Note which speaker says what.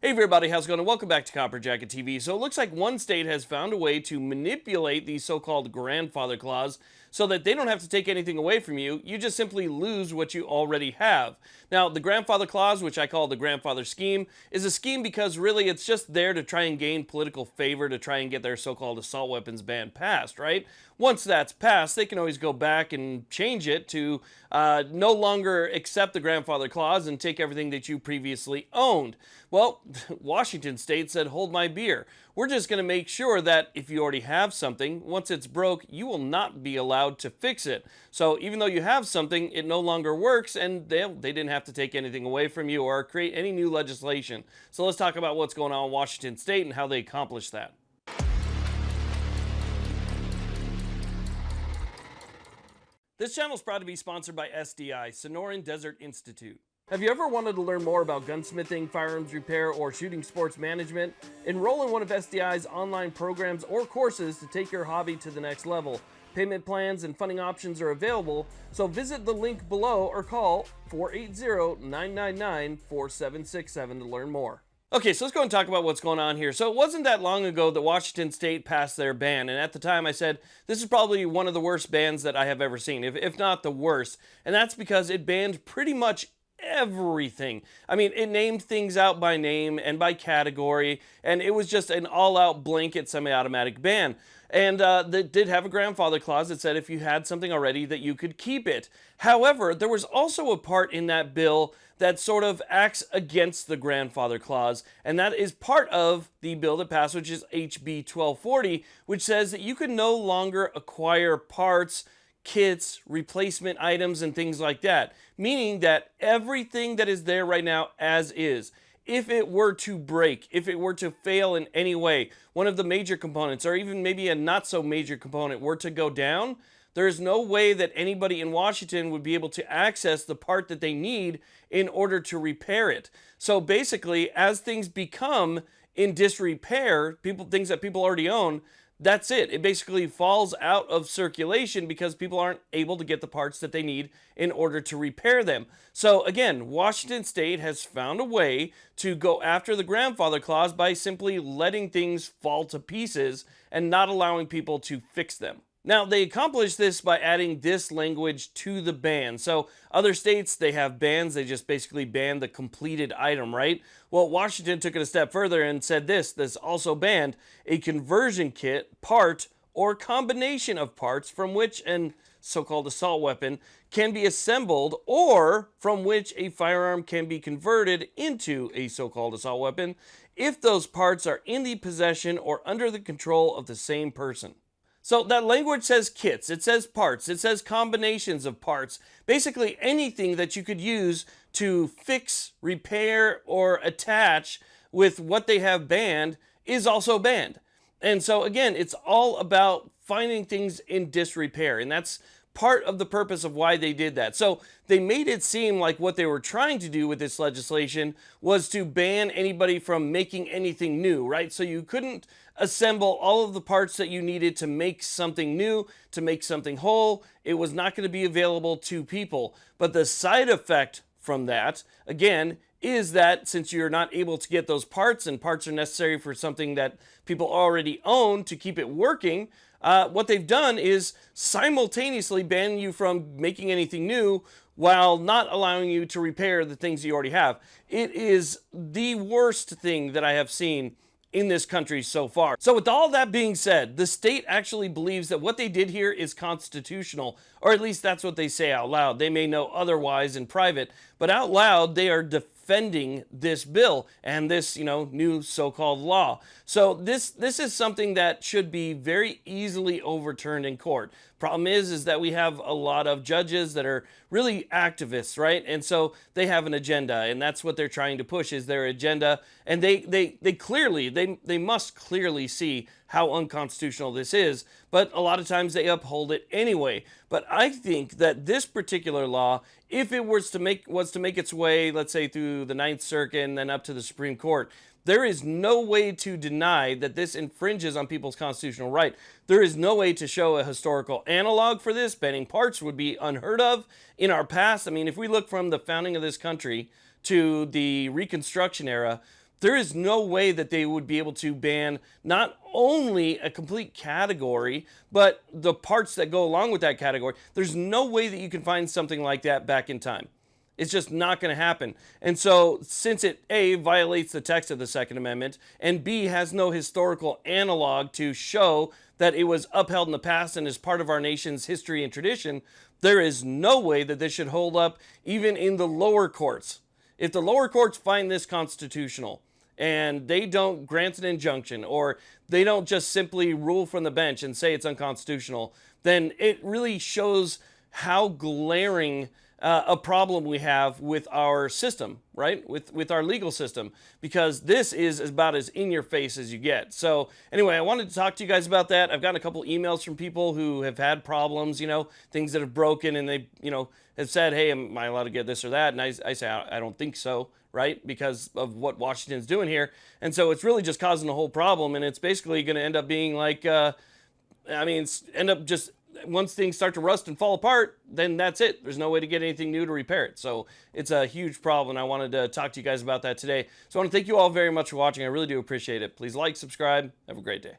Speaker 1: Hey everybody, how's it going? And welcome back to Copper Jacket TV. So it looks like one state has found a way to manipulate the so-called grandfather clause so that they don't have to take anything away from you. You just simply lose what you already have. Now, the grandfather clause, which I call the grandfather scheme, is a scheme because really it's just there to try and gain political favor to try and get their so-called assault weapons ban passed, right? Once that's passed, they can always go back and change it to no longer accept the grandfather clause and take everything that you previously owned. Well, Washington State said, hold my beer. We're just going to make sure that if you already have something, once it's broke, you will not be allowed to fix it. So even though you have something, it no longer works, and they didn't have to take anything away from you or create any new legislation. So let's talk about what's going on in Washington State and how they accomplished that. This channel is proud to be sponsored by SDI, Sonoran Desert Institute. Have you ever wanted to learn more about gunsmithing, firearms repair, or shooting sports management? Enroll in one of SDI's online programs or courses to take your hobby to the next level. Payment plans and funding options are available, so visit the link below or call 480-999-4767 to learn more. Okay, so let's go and talk about what's going on here. So it wasn't that long ago that Washington State passed their ban, and at the time I said, this is probably one of the worst bans that I have ever seen, if not the worst, and that's because it banned pretty much everything. I mean, it named things out by name and by category, and it was just an all-out blanket semi-automatic ban. And they did have a grandfather clause that said if you had something already that you could keep it. However, there was also a part in that bill that sort of acts against the grandfather clause, and that is part of the bill that passed, which is HB 1240, which says that you can no longer acquire parts, kits, replacement items, and things like that, meaning that everything that is there right now as is, if it were to break, if it were to fail in any way, one of the major components, or even maybe a not so major component were to go down, there is no way that anybody in Washington would be able to access the part that they need in order to repair it. So basically, as things become in disrepair, things that people already own, that's it. It basically falls out of circulation because people aren't able to get the parts that they need in order to repair them. So again, Washington State has found a way to go after the grandfather clause by simply letting things fall to pieces and not allowing people to fix them. Now, they accomplished this by adding this language to the ban. So other states, they have bans. They just basically ban the completed item, right? Well, Washington took it a step further and said this also banned a conversion kit, part, or combination of parts from which an so-called assault weapon can be assembled or from which a firearm can be converted into a so-called assault weapon if those parts are in the possession or under the control of the same person. So that language says kits, it says parts, it says combinations of parts, basically anything that you could use to fix, repair, or attach with what they have banned is also banned. And so again, it's all about finding things in disrepair, and that's part of the purpose of why they did that. So they made it seem like what they were trying to do with this legislation was to ban anybody from making anything new, right? So you couldn't assemble all of the parts that you needed to make something new, to make something whole. It was not going to be available to people. But the side effect from that, again, is that since you're not able to get those parts, and parts are necessary for something that people already own to keep it working, what they've done is simultaneously ban you from making anything new while not allowing you to repair the things you already have. It is the worst thing that I have seen in this country so far. So with all that being said, the state actually believes that what they did here is constitutional, or at least that's what they say out loud. They may know otherwise in private, but out loud they are defending this bill and this, new so-called law. So this is something that should be very easily overturned in court. Problem is that we have a lot of judges that are really activists, right? And so they have an agenda, and that's what they're trying to push is their agenda. And they must clearly see how unconstitutional this is, but a lot of times they uphold it anyway. But I think that this particular law, if it was to make its way, let's say through the Ninth Circuit and then up to the Supreme Court, there is no way to deny that this infringes on people's constitutional right. There is no way to show a historical analog for this. Banning parts would be unheard of in our past. I mean, if we look from the founding of this country to the Reconstruction era, There is no way that they would be able to ban not only a complete category, but the parts that go along with that category. There's no way that you can find something like that back in time. It's just not going to happen. And so, since it A, violates the text of the Second Amendment, and B, has no historical analog to show that it was upheld in the past and is part of our nation's history and tradition, there is no way that this should hold up even in the lower courts. If the lower courts find this constitutional and they don't grant an injunction, or they don't just simply rule from the bench and say it's unconstitutional, then it really shows how glaring a problem we have with our system, right? With our legal system, because this is about as in your face as you get. So anyway, I wanted to talk to you guys about that. I've gotten a couple emails from people who have had problems, things that have broken, and they, have said, hey, am I allowed to get this or that? And I say, I don't think so, right? Because of what Washington's doing here. And so it's really just causing a whole problem, and it's basically going to end up being like, end up just, once things start to rust and fall apart, then that's it. There's no way to get anything new to repair it. So it's a huge problem. I wanted to talk to you guys about that today. So I want to thank you all very much for watching. I really do appreciate it. Please like, subscribe. Have a great day.